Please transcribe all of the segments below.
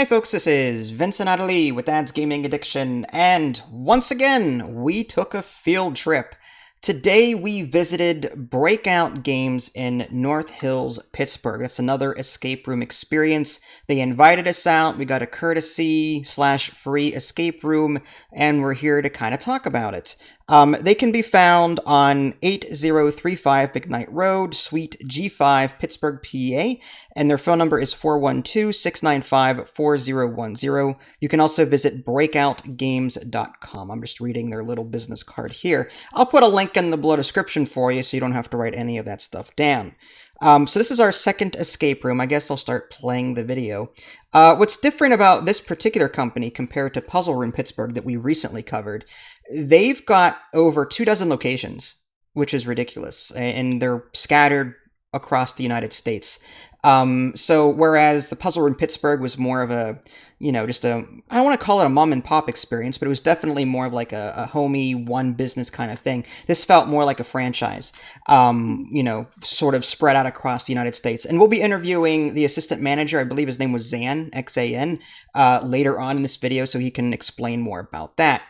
Hey folks, this is Vincent Adeli with Dad's Gaming Addiction, and once again, we took a field trip. Today we visited Breakout Games in North Hills, Pittsburgh. That's another escape room experience. They invited us out, we got a courtesy/free escape room, and we're here to kind of talk about it. They can be found on 8035 McKnight Road, Suite G5, Pittsburgh, PA, and their phone number is 412-695-4010. You can also visit breakoutgames.com. I'm just reading their little business card here. I'll put a link in the below description for you so you don't have to write any of that stuff down. So this is our second escape room. I guess I'll start playing the video. What's different about this particular company compared to Puzzle Room Pittsburgh that we recently covered, they've got over 24 locations, which is ridiculous, and they're scattered across the United States. So whereas the Puzzle Room Pittsburgh was more of a, just I don't want to call it a mom and pop experience, but it was definitely more of like a homey, one business kind of thing. This felt more like a franchise, sort of spread out across the United States. And we'll be interviewing the assistant manager. I believe his name was Zan, X-A-N, later on in this video, so he can explain more about that.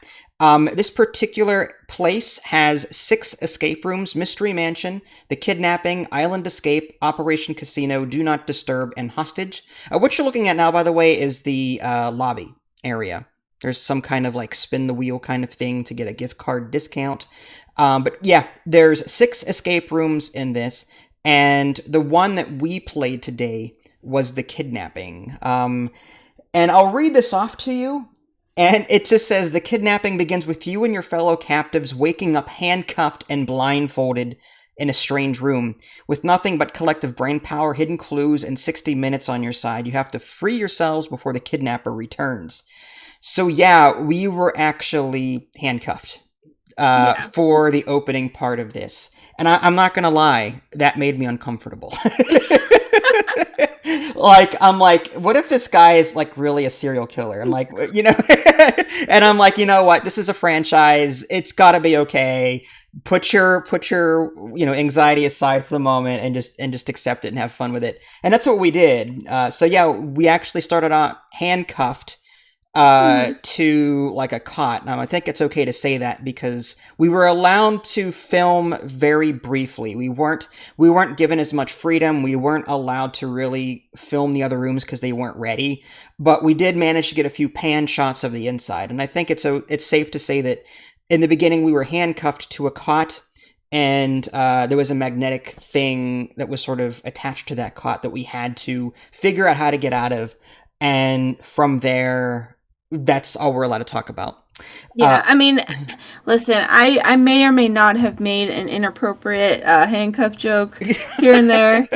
This particular place has 6 escape rooms: Mystery Mansion, The Kidnapping, Island Escape, Operation Casino, Do Not Disturb, and Hostage. What you're looking at now, by the way, is the lobby area. There's some kind of like spin the wheel kind of thing to get a gift card discount. But yeah, there's 6 escape rooms in this, and the one that we played today was The Kidnapping. And I'll read this off to you. And it just says, the kidnapping begins with you and your fellow captives waking up handcuffed and blindfolded in a strange room. With nothing but collective brain power, hidden clues, and 60 minutes on your side, you have to free yourselves before the kidnapper returns. So yeah, we were actually handcuffed for the opening part of this. And I'm not going to lie, that made me uncomfortable. I'm like, what if this guy is like really a serial killer? I'm like, and I'm like, you know what? This is a franchise. It's got to be okay. Put your anxiety aside for the moment and just accept it and have fun with it. And that's what we did. So yeah, we actually started out handcuffed to like a cot. Now I think it's okay to say that because we were allowed to film very briefly. We weren't given as much freedom. We weren't allowed to really film the other rooms because they weren't ready. But we did manage to get a few pan shots of the inside. And I think it's safe to say that in the beginning we were handcuffed to a cot, and there was a magnetic thing that was sort of attached to that cot that we had to figure out how to get out of. And from there, that's all we're allowed to talk about. Yeah, I mean, listen, I may or may not have made an inappropriate handcuff joke here and there,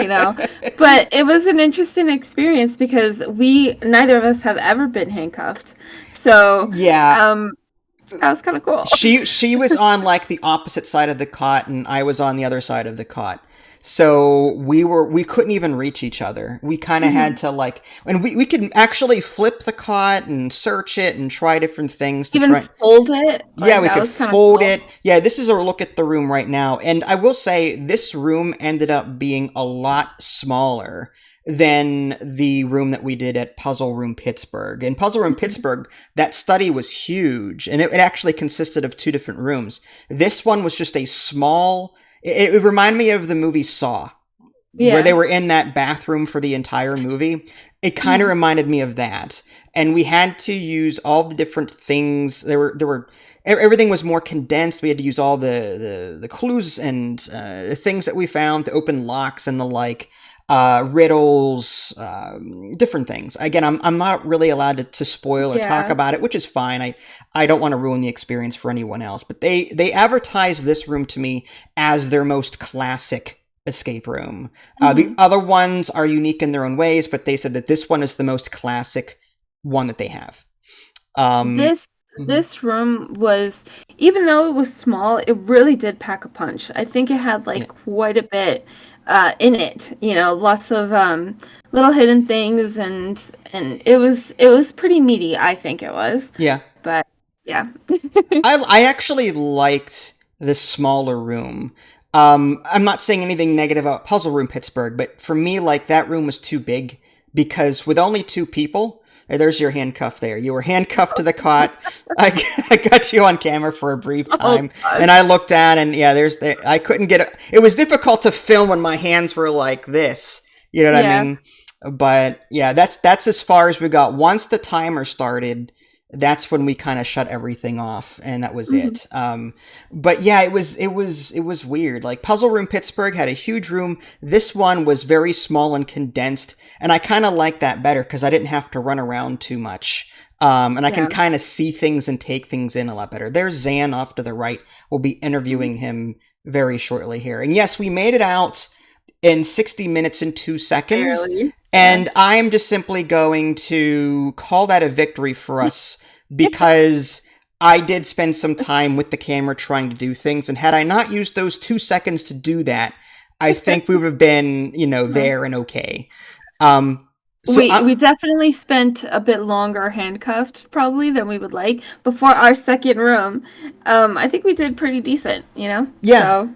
but it was an interesting experience because neither of us have ever been handcuffed. So yeah, that was kind of cool. She was on like the opposite side of the cot, and I was on the other side of the cot. So we couldn't even reach each other. We kind of had to and we could actually flip the cot and search it and try different things. Fold it? Yeah, we could fold it. Yeah, this is a look at the room right now. And I will say this room ended up being a lot smaller than the room that we did at Puzzle Room Pittsburgh. In Puzzle Room Pittsburgh, that study was huge, and it actually consisted of 2 different rooms. This one was just a small... It reminded me of the movie Saw, where they were in that bathroom for the entire movie. It kind of reminded me of that. And we had to use all the different things. Everything was more condensed. We had to use all the clues and the things that we found to open locks and the like, riddles, different things. Again, I'm not really allowed to spoil or talk about it, which is fine. I don't want to ruin the experience for anyone else. But they advertised this room to me as their most classic escape room. The other ones are unique in their own ways, but they said that this one is the most classic one that they have. This room was, even though it was small, it really did pack a punch. I think it had quite a bit in it, lots of little hidden things, and it was pretty meaty. I think it was. Yeah. But yeah. I actually liked this smaller room. I'm not saying anything negative about Puzzle Room Pittsburgh, but for me, that room was too big because with only 2 people, There's your handcuff there. You were handcuffed to the cot. I got you on camera for a brief time, and I looked down, and I couldn't get it. It was difficult to film when my hands were like this. You know what I mean? But yeah, that's as far as we got. Once the timer started, that's when we kind of shut everything off, and that was it. But yeah, it was weird. Like Puzzle Room Pittsburgh had a huge room. This one was very small and condensed, and I kind of like that better because I didn't have to run around too much. And I can kind of see things and take things in a lot better. There's Zan off to the right. We'll be interviewing him very shortly here. And yes, we made it out in 60 minutes and 2 seconds. Barely. And I'm just simply going to call that a victory for us because I did spend some time with the camera trying to do things. And had I not used those 2 seconds to do that, I think we would have been, there and okay. We definitely spent a bit longer handcuffed probably than we would like before our second room. I think we did pretty decent, Yeah.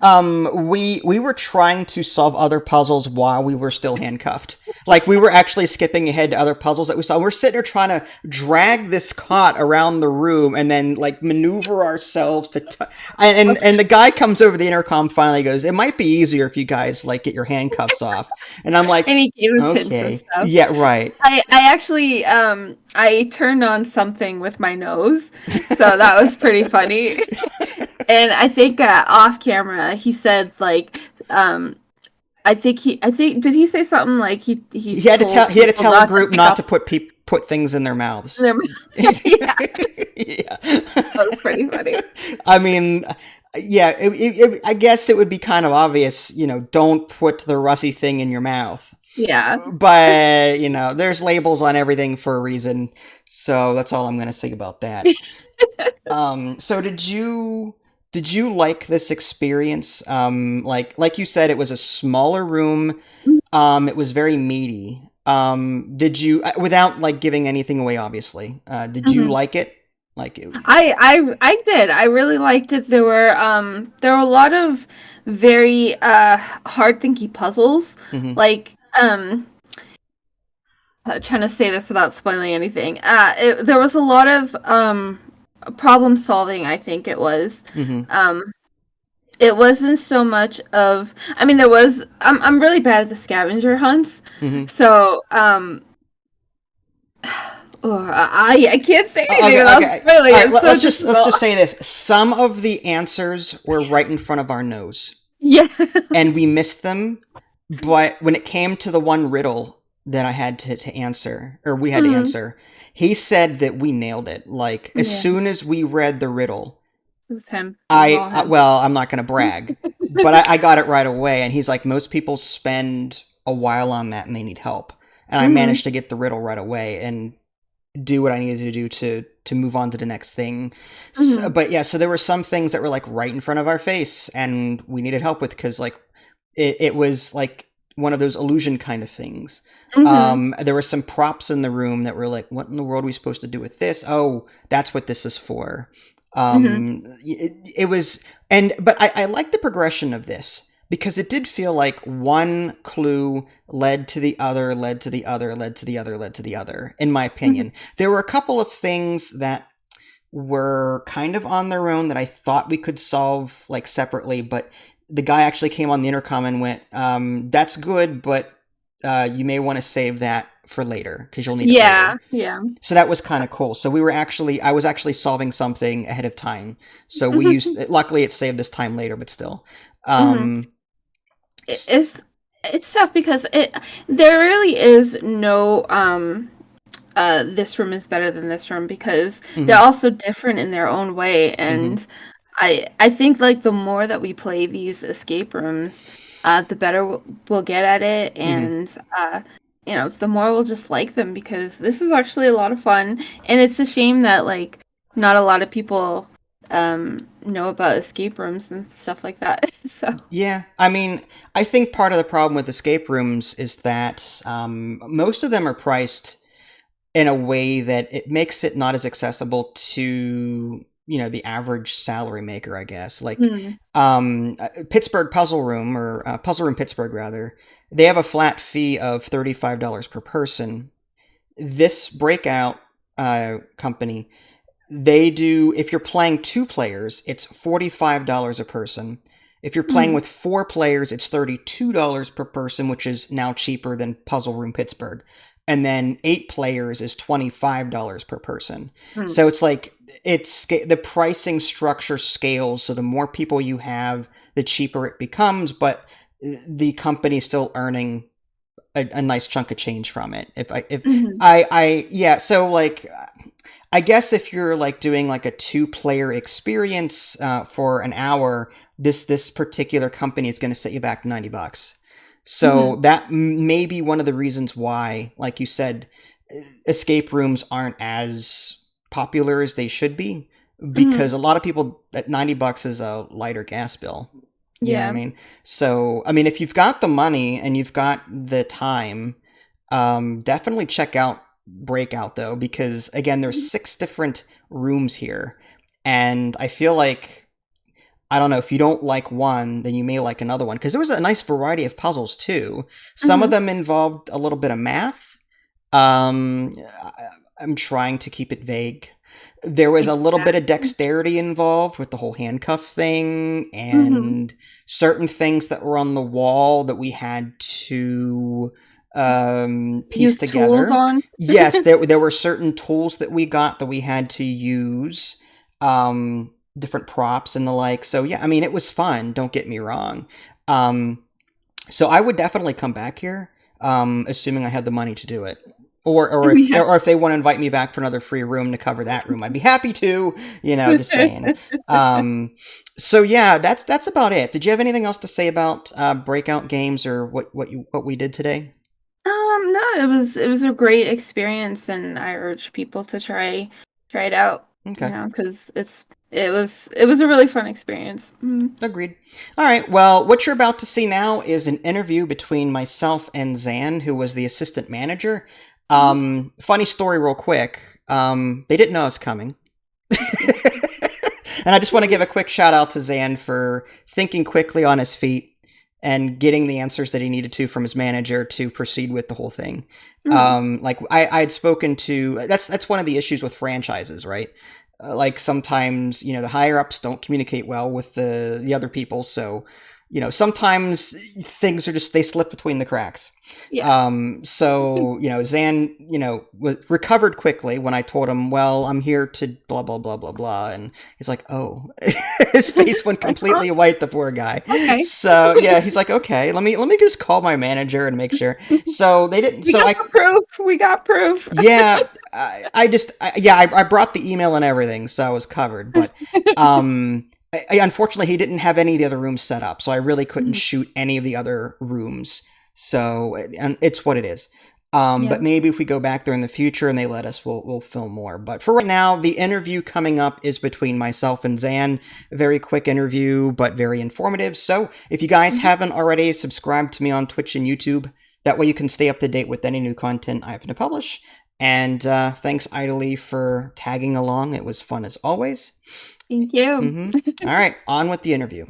So. We were trying to solve other puzzles while we were still handcuffed. Like we were actually skipping ahead to other puzzles that we saw. We're sitting there trying to drag this cot around the room and then like maneuver ourselves to and the guy comes over the intercom finally goes, "It might be easier if you guys like get your handcuffs off." And I'm like, and he gave us okay. hints and stuff. Yeah, right. I actually I turned on something with my nose, so that was pretty funny. And I think off camera he said like I think did he say something like he had to tell a group not to put things in their mouths. Yeah. Yeah. That was pretty funny. I mean, yeah, I guess it would be kind of obvious, don't put the rusty thing in your mouth. Yeah. But, there's labels on everything for a reason. So that's all I'm going to say about that. So did you like this experience? Like you said, it was a smaller room. It was very meaty. Did you, without like giving anything away, obviously, did you like it? I did. I really liked it. There were a lot of very hard thinky puzzles. Like trying to say this without spoiling anything. There was a lot of problem solving, I think it was. It wasn't so much of, I mean, there was, I'm really bad at the scavenger hunts. So I can't say anything without spoiling. Right, let's just say this. Some of the answers were right in front of our nose. Yeah. And we missed them. But when it came to the one riddle that I had to answer, or we had to answer, he said that we nailed it. Like, as soon as we read the riddle, it was him. Well, I'm not going to brag, but I got it right away. And he's like, most people spend a while on that and they need help. And I managed to get the riddle right away and do what I needed to do to move on to the next thing. So there were some things that were like right in front of our face and we needed help with because like it was like one of those illusion kind of things. There were some props in the room that were like, what in the world are we supposed to do with this? Oh, that's what this is for. It was, but I like the progression of this because it did feel like one clue led to the other, led to the other, led to the other, led to the other, in my opinion. There were a couple of things that were kind of on their own that I thought we could solve like separately, but the guy actually came on the intercom and went, that's good, but you may want to save that for later because you'll need it later. Yeah. So that was kind of cool. So I was actually solving something ahead of time. So we used, luckily it saved us time later, but still. It's tough because there really is no this room is better than this room because they're also different in their own way. And I think like the more that we play these escape rooms, the better we'll get at it, and the more we'll just like them because this is actually a lot of fun. And it's a shame that like not a lot of people know about escape rooms and stuff like that. So yeah, I mean, I think part of the problem with escape rooms is that most of them are priced in a way that it makes it not as accessible to the average salary maker, I guess. Like Pittsburgh Puzzle Room, or Puzzle Room Pittsburgh rather, they have a flat fee of $35 per person. this Breakout company, they do, if you're playing 2 players, it's $45 a person. If you're playing with 4 players, it's $32 per person, which is now cheaper than Puzzle Room Pittsburgh. And then 8 players is $25 per person. So it's like, the pricing structure scales. So the more people you have, the cheaper it becomes, but the company's still earning a nice chunk of change from it. So like, I guess if you're like doing like a 2-player experience for an hour, this particular company is going to set you back $90. So that may be one of the reasons why, like you said, escape rooms aren't as popular as they should be, because a lot of people, at $90 is a lighter gas bill. You know what I mean? So, I mean, if you've got the money and you've got the time, definitely check out Breakout, though, because, again, there's 6 different rooms here. And I feel like, I don't know, if you don't like one, then you may like another one. Because there was a nice variety of puzzles, too. Some of them involved a little bit of math. I'm trying to keep it vague. There was a little bit of dexterity involved with the whole handcuff thing, and certain things that were on the wall that we had to piece together. Tools on? Yes, there were certain tools that we got that we had to use, different props and the like. So yeah, I mean, it was fun. Don't get me wrong. So I would definitely come back here, assuming I had the money to do it. Or if they want to invite me back for another free room to cover that room, I'd be happy to, just saying. So yeah, that's about it. Did you have anything else to say about Breakout Games or what we did today? No, it was a great experience, and I urge people to try it out. Okay. Because it was a really fun experience. Agreed. All right. Well, what you're about to see now is an interview between myself and Zan, who was the assistant manager. Funny story real quick. They didn't know I was coming. And I just want to give a quick shout out to Zan for thinking quickly on his feet and getting the answers that he needed to from his manager to proceed with the whole thing. Like I had spoken to, that's one of the issues with franchises, right? Like sometimes, the higher ups don't communicate well with the other people. So, sometimes things are they slip between the cracks. Yeah. So, Zan, recovered quickly when I told him, well, I'm here to blah, blah, blah, blah, blah. And he's like, oh, his face went completely white, the poor guy. Okay. So yeah, he's like, okay, let me just call my manager and make sure. So they didn't, We got proof. Yeah. I brought the email and everything, so I was covered, but, unfortunately, he didn't have any of the other rooms set up, so I really couldn't shoot any of the other rooms. So, and it's what it is. But maybe if we go back there in the future and they let us, we'll film more. But for right now, the interview coming up is between myself and Zan. A very quick interview, but very informative. So if you guys haven't already, subscribe to me on Twitch and YouTube. That way you can stay up to date with any new content I happen to publish. And thanks, Idly, for tagging along. It was fun as always. Thank you. All right, on with the interview.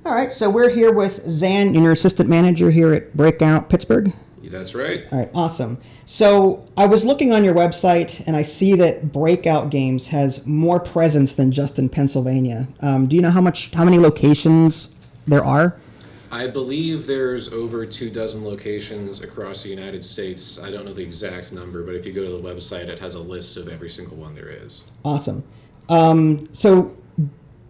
All right, so we're here with Zan, your assistant manager here at Breakout Pittsburgh. Yeah, that's right. All right, awesome. So I was looking on your website, and I see that Breakout Games has more presence than just in Pennsylvania. Do you know how many locations there are? I believe there's over 24 locations across the United States. I don't know the exact number, but if you go to the website, it has a list of every single one there is. Awesome. So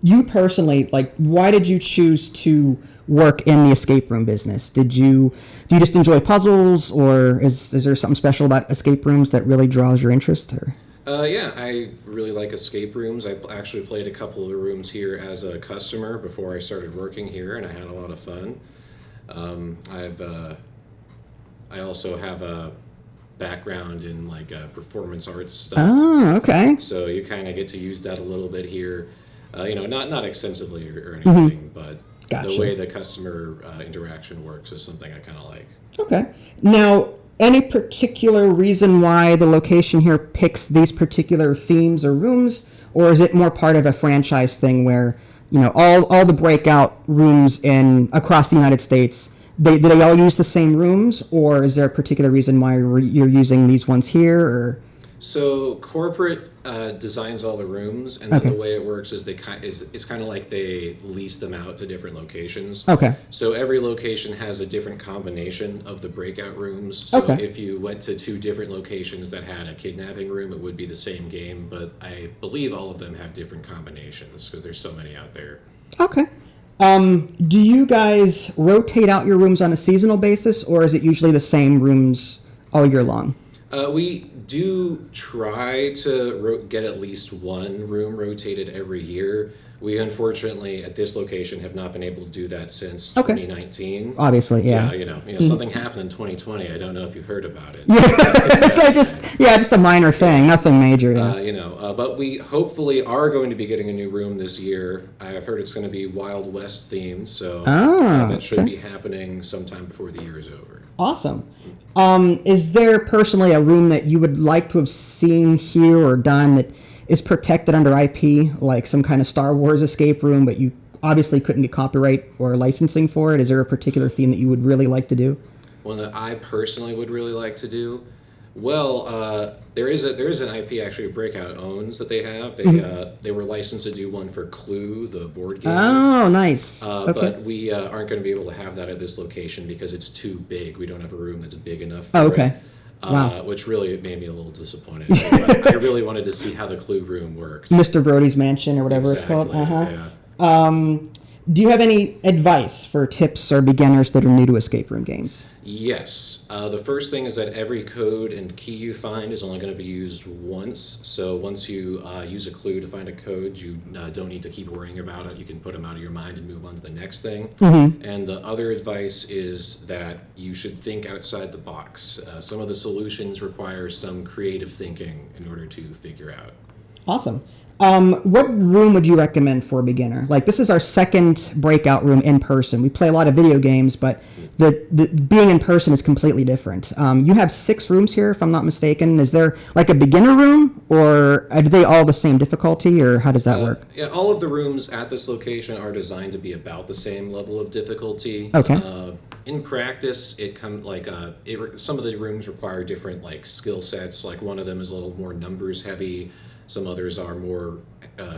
you personally, why did you choose to work in the escape room business? Do you just enjoy puzzles, or is there something special about escape rooms that really draws your interest? Or? Yeah, I really like escape rooms. I actually played a couple of the rooms here as a customer before I started working here, and I had a lot of fun. I also have a background in performance arts stuff. Oh, okay. So you kind of get to use that a little bit here. Not extensively or anything, but Gotcha. The way the customer interaction works is something I kind of like. Okay. Now, any particular reason why the location here picks these particular themes or rooms, or is it more part of a franchise thing where all the Breakout rooms across the United States, do they all use the same rooms, or is there a particular reason why you're using these ones here? Or So corporate designs all the rooms, and then Okay. the way it works is it's kind of like they lease them out to different locations. Okay. So every location has a different combination of the breakout rooms. So Okay. if you went to 2 different locations that had a kidnapping room, it would be the same game, but I believe all of them have different combinations because there's so many out there. Okay. Do you guys rotate out your rooms on a seasonal basis, or is it usually the same rooms all year long? We do try to get at least one room rotated every year. We unfortunately at this location have not been able to do that since Okay. 2019. Obviously, yeah. Something happened in 2020. I don't know if you've heard about it. So just a minor thing, nothing major. Yeah. But we hopefully are going to be getting a new room this year. I've heard it's going to be Wild West themed, so that should okay. be happening sometime before the year is over. Awesome. Is there personally a room that you would like to have seen here or done that is protected under IP, like some kind of Star Wars escape room, but you obviously couldn't get copyright or licensing for it? Is there a particular theme that you would really like to do? One that I personally would really like to do. Well, there is an IP actually Breakout owns that they have. They were licensed to do one for Clue, the board game. Oh, nice. Okay. But we aren't going to be able to have that at this location because it's too big. We don't have a room that's big enough for okay. it. Wow. Which really made me a little disappointed. I really wanted to see how the Clue room works. Mr. Brody's Mansion or whatever Exactly, it's called. yeah. Do you have any advice for tips or beginners that are new to escape room games? Yes. The first thing is that every code and key you find is only going to be used once. So once you use a clue to find a code, you don't need to keep worrying about it. You can put them out of your mind and move on to the next thing. Mm-hmm. And the other advice is that you should think outside the box. Some of the solutions require some creative thinking in order to figure out. Awesome. What room would you recommend for a beginner? Like, this is our second breakout room in person. We play a lot of video games, but the being in person is completely different. You have 6 rooms here, if I'm not mistaken. Is there like a beginner room, or are they all the same difficulty, or how does that work? Yeah, all of the rooms at this location are designed to be about the same level of difficulty. Okay. In practice, some of the rooms require different skill sets. Like one of them is a little more numbers heavy. Some others are more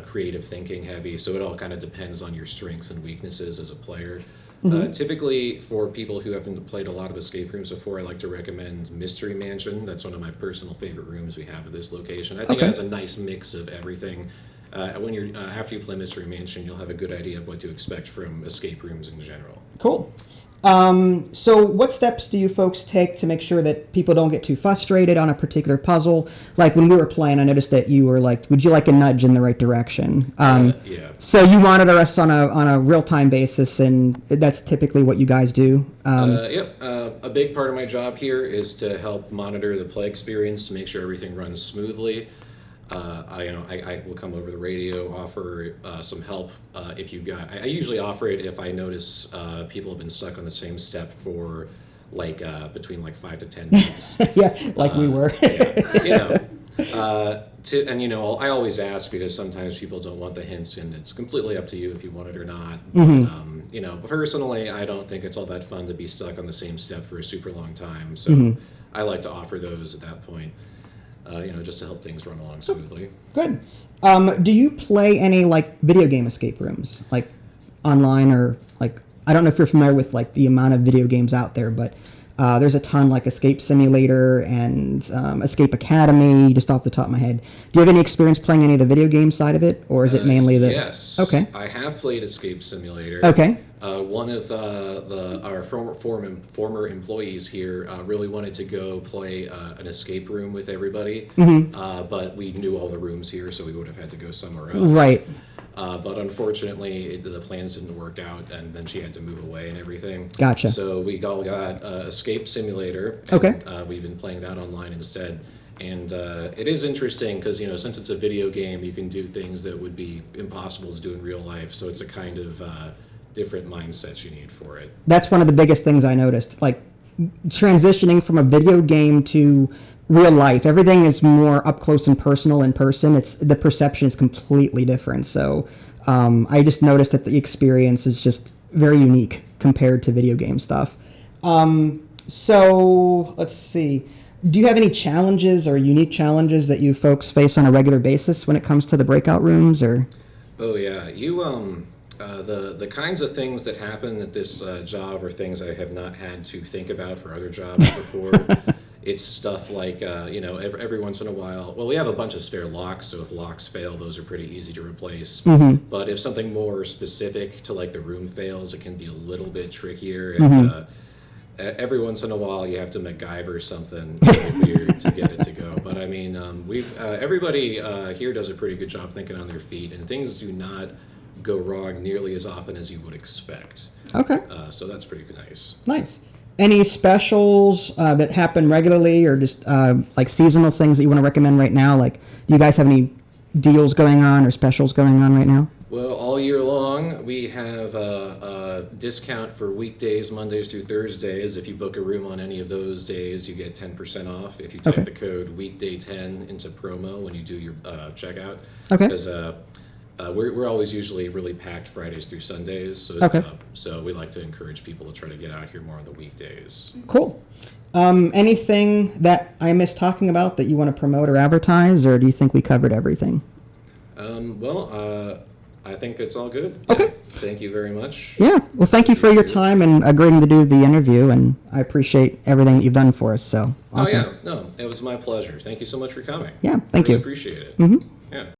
creative thinking heavy, so it all kind of depends on your strengths and weaknesses as a player. Mm-hmm. Typically, for people who haven't played a lot of escape rooms before, I like to recommend Mystery Mansion. That's one of my personal favorite rooms we have at this location. I think Okay. it has a nice mix of everything. After you play Mystery Mansion, you'll have a good idea of what to expect from escape rooms in general. Cool. So what steps do you folks take to make sure that people don't get too frustrated on a particular puzzle? Like when we were playing, I noticed that you were like, would you like a nudge in the right direction? Yeah. So you monitor us on a real-time basis, and that's typically what you guys do? Yep. A big part of my job here is to help monitor the play experience to make sure everything runs smoothly. I will come over the radio, offer some help if you got. I usually offer it if I notice people have been stuck on the same step for between 5 to 10 minutes. Yeah, like we were. Yeah. I always ask because sometimes people don't want the hints, and it's completely up to you if you want it or not. Mm-hmm. But, personally, I don't think it's all that fun to be stuck on the same step for a super long time. So I like to offer those at that point. Just to help things run along smoothly. Good. Do you play any video game escape rooms, like online, or I don't know if you're familiar with the amount of video games out there, but there's a ton like Escape Simulator and Escape Academy, just off the top of my head. Do you have any experience playing any of the video game side of it, or is it mainly the? Yes. Okay. I have played Escape Simulator. Okay. One of our former employees here really wanted to go play an escape room with everybody, but we knew all the rooms here, so we would have had to go somewhere else. Right. But unfortunately, the plans didn't work out, and then she had to move away and everything. Gotcha. So we all got Escape Simulator. Okay. And, we've been playing that online instead. And it is interesting because, since it's a video game, you can do things that would be impossible to do in real life. So it's a kind of different mindsets you need for it. That's one of the biggest things I noticed. Transitioning from a video game to real life, everything is more up close and personal in person. The perception is completely different. So I just noticed that the experience is just very unique compared to video game stuff. So let's see. Do you have any challenges or unique challenges that you folks face on a regular basis when it comes to the breakout rooms, or? Oh yeah, the kinds of things that happen at this job are things I have not had to think about for other jobs before. It's stuff like every once in a while. Well, we have a bunch of spare locks, so if locks fail, those are pretty easy to replace. Mm-hmm. But if something more specific to like the room fails, it can be a little bit trickier. And Mm-hmm. Every once in a while, you have to MacGyver something really weird to get it to go. But I mean, everybody here does a pretty good job thinking on their feet, and things do not go wrong nearly as often as you would expect. Okay. So that's pretty nice. Nice. Any specials that happen regularly, or just like seasonal things that you want to recommend right now? Like, do you guys have any deals going on or specials going on right now? Well, all year long, we have a discount for weekdays, Mondays through Thursdays. If you book a room on any of those days, you get 10% off if you type Okay. the code weekday10 into promo when you do your checkout. Okay. Because we're always usually really packed Fridays through Sundays. So, Okay. So we like to encourage people to try to get out here more on the weekdays. Cool. Anything that I missed talking about that you want to promote or advertise, or do you think we covered everything? I think it's all good. Okay. Yeah. Thank you very much. Yeah. Well, thank you for your time and agreeing to do the interview, and I appreciate everything that you've done for us. So awesome. Oh yeah, no, it was my pleasure. Thank you so much for coming. Yeah, thank Really you. appreciate it. Mm-hmm. Yeah.